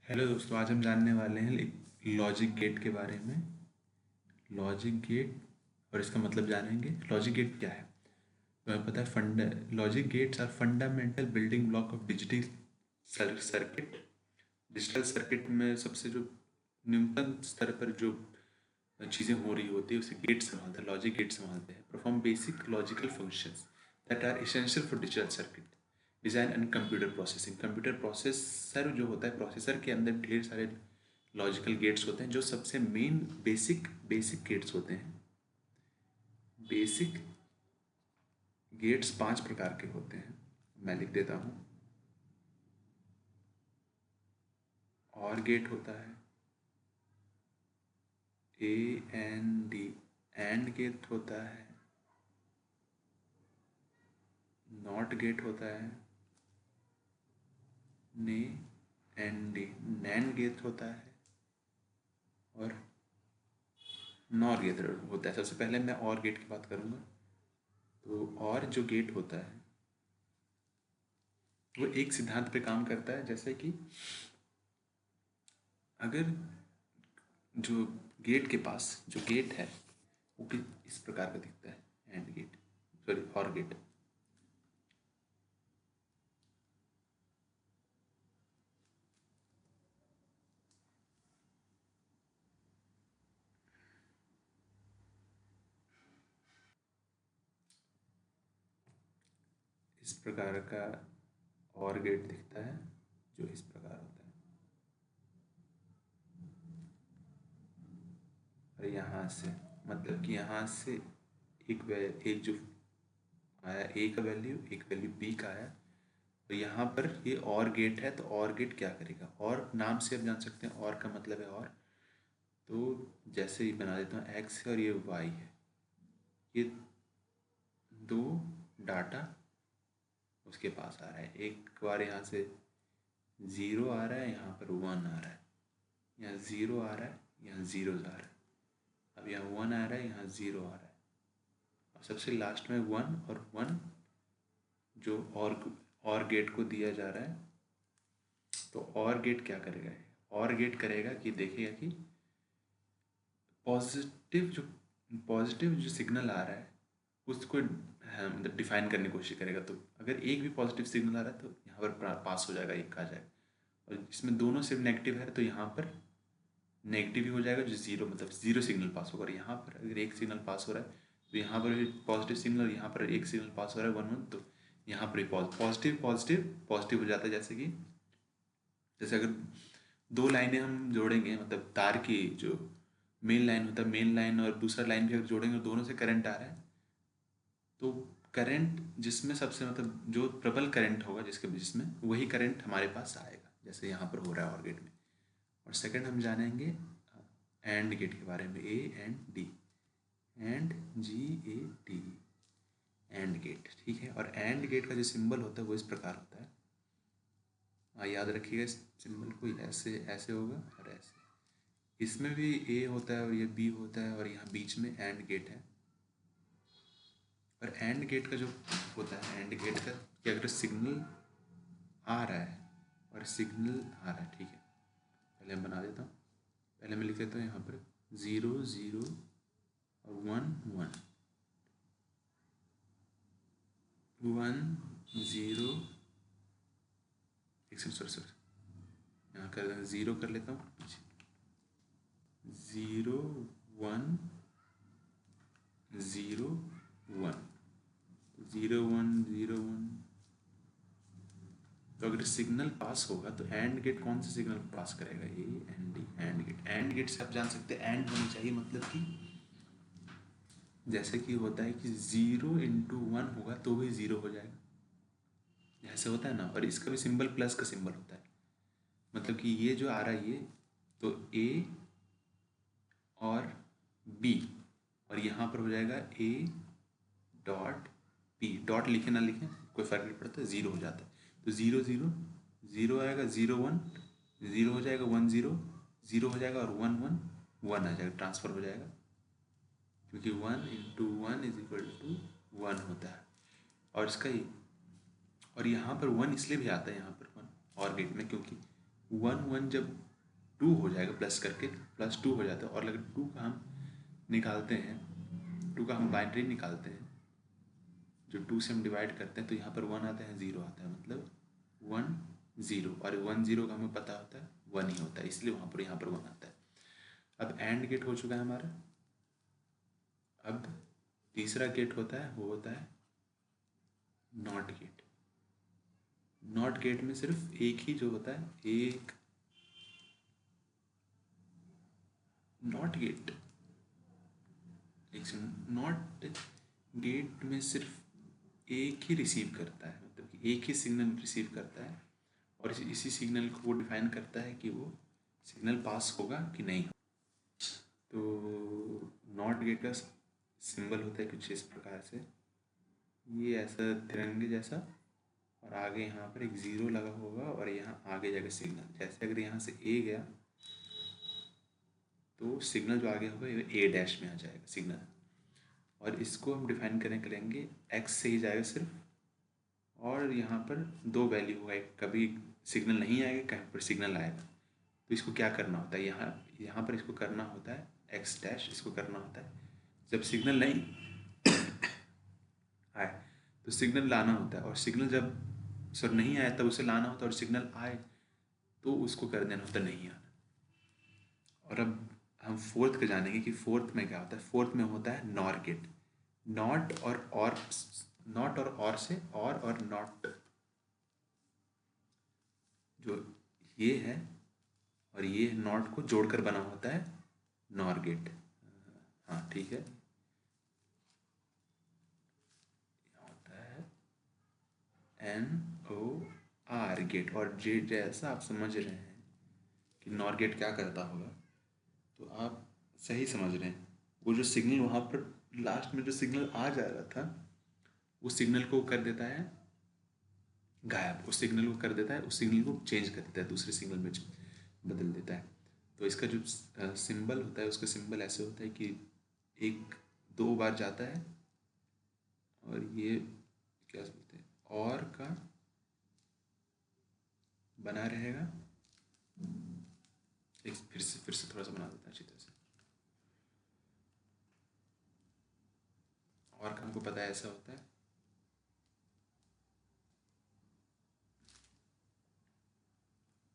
Hello दोस्तों, आज हम जानने वाले हैं एक लॉजिक गेट के बारे में। लॉजिक गेट और इसका मतलब जानेंगे। लॉजिक गेट क्या है? तो हमें पता है logic gates are fundamental building block of digital circuit. Digital circuit में सबसे जो न्यूनतम स्तर पर जो चीज़ें हो रही होती है उसे गेट संभालता है, लॉजिक गेट संभालते हैं। Perform basic logical functions that are essential for digital circuit design and computer processing. Computer processor जो होता है, प्रोसेसर के अंदर ढेर सारे लॉजिकल गेट्स होते हैं जो सबसे मेन बेसिक बेसिक गेट्स होते हैं। बेसिक गेट्स 5 प्रकार के होते हैं, मैं लिख देता हूँ। और गेट होता है AND, एंड गेट होता है। नॉट गेट होता है ने एंड डी, नैंड गेट होता है और नॉर गेट होता है। सबसे पहले मैं और गेट की बात करूँगा। तो और जो गेट होता है वो एक सिद्धांत पे काम करता है, जैसे कि अगर जो गेट के पास जो गेट है वो इस प्रकार का दिखता है, एंड गेट, सॉरी और गेट। इस प्रकार का और गेट दिखता है जो इस प्रकार होता है। और यहाँ से मतलब कि यहाँ से एक जो आया ए का वैल्यू, एक वैल्यू बी का आया। तो यहाँ पर ये और गेट है, तो और गेट क्या करेगा? और नाम से आप जान सकते हैं और का मतलब है और। तो जैसे ही बना देता हूँ, एक्स है और ये वाई है। ये दो डाटा उसके पास आ रहा है। एक बार यहाँ से ज़ीरो आ रहा है, यहाँ पर वन आ रहा है। यहाँ ज़ीरो आ रहा है, यहाँ ज़ीरो आ रहा है। अब यहाँ वन आ रहा है, यहाँ ज़ीरो आ रहा है। और सबसे लास्ट में वन और वन जो और गेट को दिया जा रहा है। तो और गेट क्या करेगा? और गेट करेगा कि देखेगा कि पॉजिटिव जो सिग्नल आ रहा है उसको मतलब डिफाइन करने की कोशिश करेगा। तो अगर एक भी पॉजिटिव सिग्नल आ रहा है तो यहाँ पर पास हो जाएगा, एक आ जाएगा। और इसमें दोनों सिर्फ नेगेटिव है तो यहाँ पर नेगेटिव ही हो जाएगा, जो ज़ीरो मतलब ज़ीरो सिग्नल पास होगा। और यहाँ पर अगर एक सिग्नल पास हो रहा है तो यहाँ पर भी पॉजिटिव सिग्नल, यहाँ पर एक सिग्नल पास हो रहा है वन वन, तो यहाँ पर पॉजिटिव पॉजिटिव पॉजिटिव हो जाता है। जैसे अगर दो लाइनें हम जोड़ेंगे, मतलब तार की जो मेन लाइन होता है, मेन लाइन और दूसरा लाइन भी अगर जोड़ेंगे, दोनों से करंट आ रहा है। तो करंट जिसमें सबसे मतलब जो प्रबल करंट होगा जिसमें वही करंट हमारे पास आएगा, जैसे यहाँ पर हो रहा है और गेट में। और सेकंड हम जानेंगे एंड गेट के बारे में, AND, AND GAT, AND gate. ठीक है। और एंड गेट का जो सिंबल होता है वो इस प्रकार होता है। याद रखिएगा, इस सिंबल को ऐसे ऐसे होगा और ऐसे। इसमें भी A होता है और ये B होता है और यहाँ बीच में एंड गेट है। और एंड गेट का जो होता है, एंड गेट का कि अगर सिग्नल आ रहा है और सिग्नल आ रहा है, ठीक है, पहले मैं बना देता हूँ। पहले मैं लिख देता हूँ यहाँ पर 0 0 और 1 1 1 0, एक सॉरी सॉरी यहाँ कर 0 कर लेता हूँ, 0 1 0 1 0 1 0 1। तो अगर सिग्नल पास होगा तो एंड गेट कौन सा सिग्नल पास करेगा? AND, AND gate. AND gate से आप जान सकते हैं एंड होनी चाहिए, मतलब कि जैसे कि होता है कि 0 × 1 होगा तो भी 0 हो जाएगा, ऐसे होता है ना। और इसका भी सिंबल प्लस का सिंबल होता है, मतलब कि ये जो आ रहा है ये तो A और B, और यहाँ पर हो जाएगा A.B। डॉट लिखे ना लिखें कोई फर्क नहीं पड़ता, ज़ीरो हो जाता है। तो 0 0 0 आएगा, 0 1 0 हो जाएगा, 1 0 0 हो जाएगा और 1 1 1 आ जाएगा, ट्रांसफ़र हो जाएगा, क्योंकि 1 × 1 = 1 होता है। और इसका ही और यहाँ पर 1 इसलिए भी आता है यहाँ पर 1 और गेट में, क्योंकि 1 1 जब 2 हो जाएगा प्लस करके, +2 हो जाता है, और अगर 2 का हम निकालते हैं, 2 का हम बाइनरी निकालते हैं, जो 2 से हम डिवाइड करते हैं, तो यहाँ पर 1 आता है, 0 आता है, मतलब 1 0, और 1 0 का हमें पता होता है 1 ही होता है, इसलिए वहाँ पर यहाँ पर 1 आता है। अब एंड गेट हो चुका है हमारा। अब तीसरा गेट होता है, वो होता है नॉट गेट। नॉट गेट में सिर्फ एक ही जो होता है, एक नॉट गेट, नॉट गेट में सिर्फ एक ही रिसीव करता है, मतलब कि एक ही सिग्नल रिसीव करता है, और इसी सिग्नल को वो डिफाइन करता है कि वो सिग्नल पास होगा कि नहीं। तो नॉट गेट का सिंबल होता है कुछ इस प्रकार से, ये ऐसा तिरंगे जैसा, और आगे यहाँ पर एक 0 लगा होगा, और यहाँ आगे जाकर सिग्नल, जैसे अगर यहाँ से ए गया तो सिग्नल जो आगे होगा ए डैश में आ जाएगा सिग्नल, और इसको हम डिफाइन करने के लेंगे एक्स से ही जाएगा सिर्फ, और यहाँ पर 2 वैल्यू होगा, कभी सिग्नल नहीं आएगा, कहीं पर सिग्नल आएगा। तो इसको क्या करना होता है, यहाँ पर इसको करना होता है एक्स डैश, इसको करना होता है जब सिग्नल नहीं आए तो सिग्नल लाना होता है, और सिग्नल जब सर नहीं आया तब उसे लाना होता है, और सिग्नल आए तो उसको कर देना होता है नहीं आना। और अब हम फोर्थ का जानेंगे कि फोर्थ में क्या होता है। फोर्थ में होता है नॉर गेट। नॉट और से और नॉट जो ये है और ये नॉट को जोड़कर बना होता है नॉर गेट। हाँ ठीक है, होता है NOR गेट। और जे जैसा आप समझ रहे हैं कि नॉर गेट क्या करता होगा, तो आप सही समझ रहे हैं। वो जो सिग्नल वहाँ पर लास्ट में जो सिग्नल आ जा रहा था, उस सिग्नल को कर देता है गायब, उस सिग्नल को कर देता है, उस सिग्नल को चेंज कर देता है, दूसरे सिग्नल में बदल देता है। तो इसका जो सिंबल होता है, उसका सिंबल ऐसे होता है कि एक 2 बार जाता है, और ये क्या बोलते हैं, और का बना रहेगा। एक फिर से थोड़ा सा बना देता है अच्छी तरह से। और का हमको पता है ऐसा होता है,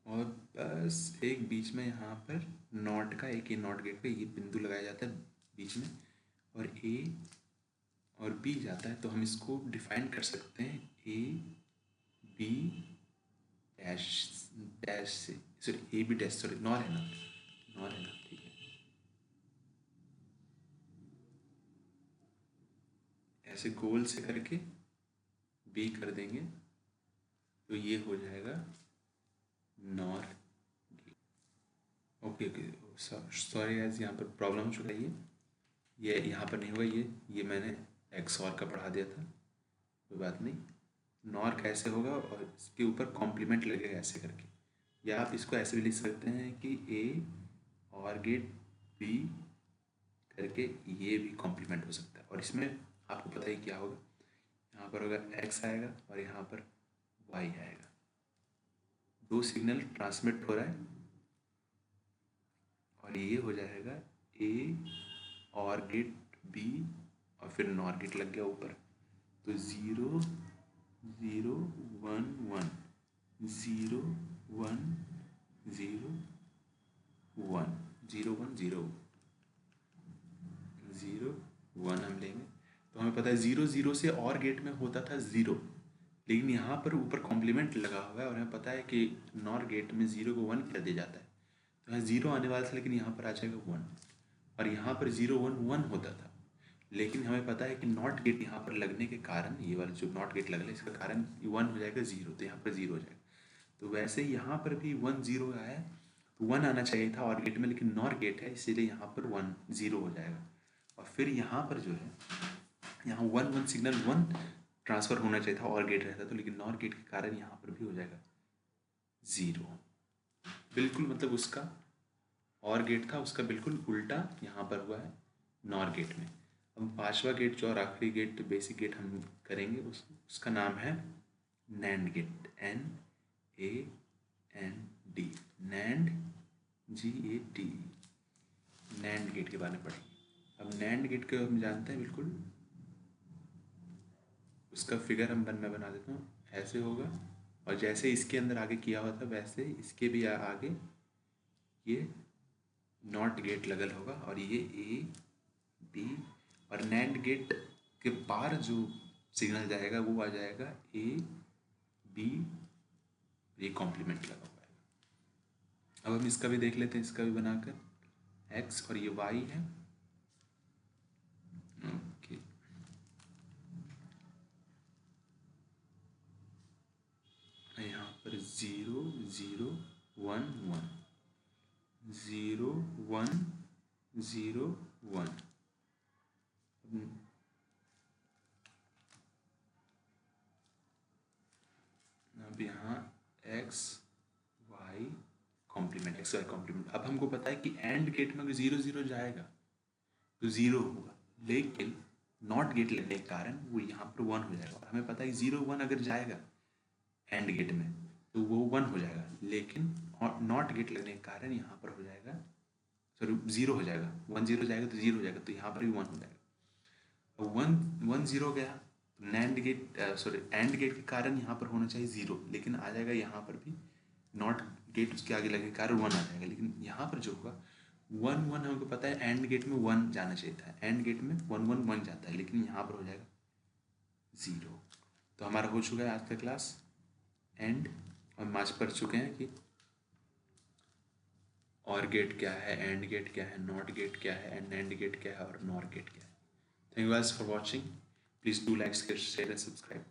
और बस एक बीच में यहाँ पर नॉट का, एक ही नॉट गेट पे ये बिंदु लगाया जाता है बीच में, और ए और बी जाता है। तो हम इसको डिफाइन कर सकते हैं AB डैश डैश से, sorry AB dash, sorry nor है ना, नॉर है ना, ठीक है। ऐसे गोल से करके B कर देंगे तो ये हो जाएगा nor. Okay okay, sorry guys, यहाँ पर प्रॉब्लम हो चुका है। ये यहाँ पर नहीं होगा, ये मैंने XOR का पढ़ा दिया था, कोई बात नहीं। नॉर कैसे होगा, और इसके ऊपर कॉम्प्लीमेंट लगेगा ऐसे करके, या आप इसको ऐसे भी लिख सकते हैं कि A और गेट B करके ये भी कॉम्प्लीमेंट हो सकता है। और इसमें आपको पता ही क्या होगा, यहाँ पर होगा X आएगा और यहाँ पर Y आएगा। 2 सिग्नल ट्रांसमिट हो रहा है, और ये हो जाएगा A और गेट B, और फिर नॉर गेट लग गया ऊपर। तो 0 0 1 1 0 1 0 1 0 1 0 0 1 हम लेंगे। तो हमें पता है 0 0 से और गेट में होता था 0, लेकिन यहाँ पर ऊपर कॉम्प्लीमेंट लगा हुआ है, और हमें पता है कि नॉर गेट में 0 को 1 कर दिया जाता है। तो यहाँ 0 आने वाला था, लेकिन यहाँ पर आ जाएगा 1, और यहाँ पर 0 1 1 होता था। लेकिन हमें पता है कि नॉट गेट यहाँ पर लगने के कारण, ये वाला जो नॉट गेट लग रहा है, इसका कारण 1 हो जाएगा 0, तो यहाँ पर 0 हो जाएगा। तो वैसे ही यहाँ पर भी 1 0 आया है, तो 1 आना चाहिए था और गेट में, लेकिन नॉर गेट है इसीलिए यहाँ पर 1 0 हो जाएगा। और फिर यहाँ पर जो है, यहाँ 1 1 सिग्नल 1 ट्रांसफ़र होना चाहिए था और गेट रहता, तो लेकिन नॉर गेट के कारण यहाँ पर भी हो जाएगा 0। बिल्कुल, मतलब उसका और गेट था उसका बिल्कुल उल्टा यहाँ पर हुआ है नॉर गेट में। अब 5वां गेट जो और आखिरी गेट, बेसिक गेट हम करेंगे, उसका नाम है NAND gate, NAND। NAND GAT, NAND gate के बारे में पढ़ेंगे। अब नैंड गेट को हम जानते हैं बिल्कुल, उसका फिगर हम मैं बना देता हूँ, ऐसे होगा और जैसे इसके अंदर आगे किया हुआ था वैसे इसके भी आगे ये नॉट गेट लगल होगा और ये A B, और नैंड गेट के पार जो सिग्नल जाएगा वो आ जाएगा AB, ये कॉम्प्लीमेंट लगा हुआ है। अब हम इसका भी देख लेते हैं, इसका भी बनाकर, X और ये Y है। ओके, यहाँ पर 0 0 1 1 0 1 0 1। अब यहाँ X Y complement, X Y complement. अब हमको पता है कि एंड गेट में अगर 0 0 जाएगा तो 0 होगा, लेकिन नॉट गेट लगने के कारण वो यहाँ पर 1 हो जाएगा। और हमें पता है 0 1 अगर जाएगा एंड गेट में तो वो 1 हो जाएगा, लेकिन नॉट गेट लगने के कारण यहाँ पर हो जाएगा, सॉरी 0 हो जाएगा। 1 0 जाएगा तो 0 हो जाएगा, तो यहाँ पर भी 1 हो जाएगा। अब 1 1 0 गया तो NAND gate sorry AND gate के कारण यहाँ पर होना चाहिए 0, लेकिन आ जाएगा यहाँ पर भी नॉट गेट उसके आगे लगने के कारण 1 आ जाएगा। लेकिन यहाँ पर जो होगा 1 1, हमको पता है एंड गेट में 1 जाना चाहिए था, एंड गेट में 1 1 1 जाता है, लेकिन यहाँ पर हो जाएगा 0। तो हमारा हो चुका है आज का क्लास एंड। हम आज पढ़ चुके हैं कि और गेट क्या है, एंड गेट क्या है, नॉट गेट क्या है, एंड नैंड गेट क्या है और नॉर गेट क्या है। Thank you guys for watching. Please do like, share and subscribe.